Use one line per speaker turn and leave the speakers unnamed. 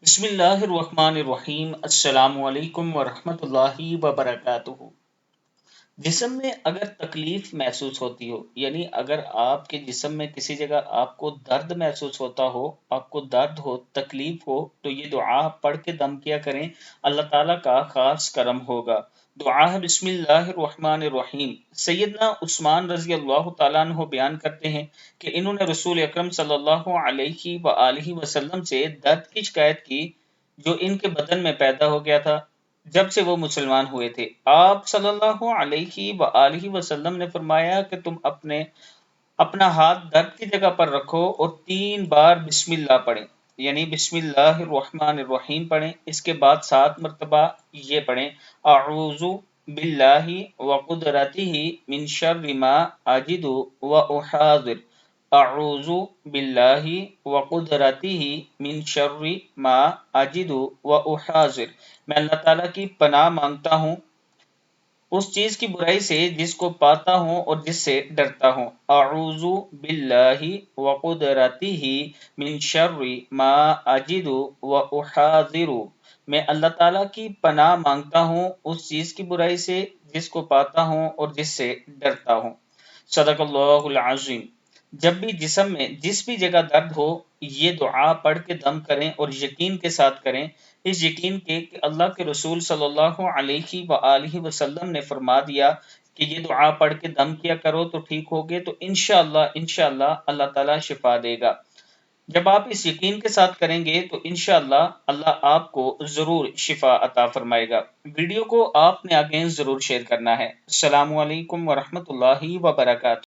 بسم اللہ الرحمن الرحیم۔ السلام علیکم ورحمۃ اللہ وبرکاتہ۔ جسم میں اگر تکلیف محسوس ہوتی ہو، یعنی اگر آپ کے جسم میں کسی جگہ آپ کو درد محسوس ہوتا ہو، آپ کو درد ہو، تکلیف ہو، تو یہ دعا پڑھ کے دم کیا کریں، اللہ تعالیٰ کا خاص کرم ہوگا۔ دعا ہے بسم اللہ الرحمن الرحیم۔ سیدنا عثمان رضی اللہ تعالیٰ عنہ بیان کرتے ہیں کہ انہوں نے رسول اکرم صلی اللہ علیہ وآلہ وسلم سے درد کی شکایت کی جو ان کے بدن میں پیدا ہو گیا تھا جب سے وہ مسلمان ہوئے تھے۔ آپ صلی اللہ علیہ وآلہ وسلم نے فرمایا کہ تم اپنا ہاتھ درد کی جگہ پر رکھو اور 3 بار بسم اللہ پڑھیں، یعنی بسم اللہ الرحمن الرحیم پڑھیں۔ اس کے بعد 7 مرتبہ یہ پڑھیں، اعوذ باللہ وقدرتہ من شر ما اجد واحاذر، اعوذ باللہ وقدرتہ من شر ما اجد واحاذر، میں اللہ تعالیٰ کی پناہ مانگتا ہوں اس چیز کی برائی سے جس کو پاتا ہوں اور جس سے ڈرتا ہوں۔ اعوذ باللہ وقدرتہ من شر ما اجد واحاذر، میں اللہ تعالیٰ کی پناہ مانگتا ہوں اس چیز کی برائی سے جس کو پاتا ہوں اور جس سے ڈرتا ہوں۔ صدق اللہ العظیم۔ جب بھی جسم میں جس بھی جگہ درد ہو، یہ دعا پڑھ کے دم کریں اور یقین کے ساتھ کریں، اس یقین کے کہ اللہ کے رسول صلی اللہ علیہ وآلہ وسلم نے فرما دیا کہ یہ دعا پڑھ کے دم کیا کرو تو ٹھیک ہوگے، تو انشاءاللہ اللہ تعالیٰ شفا دے گا۔ جب آپ اس یقین کے ساتھ کریں گے تو انشاءاللہ اللہ آپ کو ضرور شفا عطا فرمائے گا۔ ویڈیو کو آپ نے آگے ضرور شیئر کرنا ہے۔ السلام علیکم ورحمۃ اللہ وبرکاتہ۔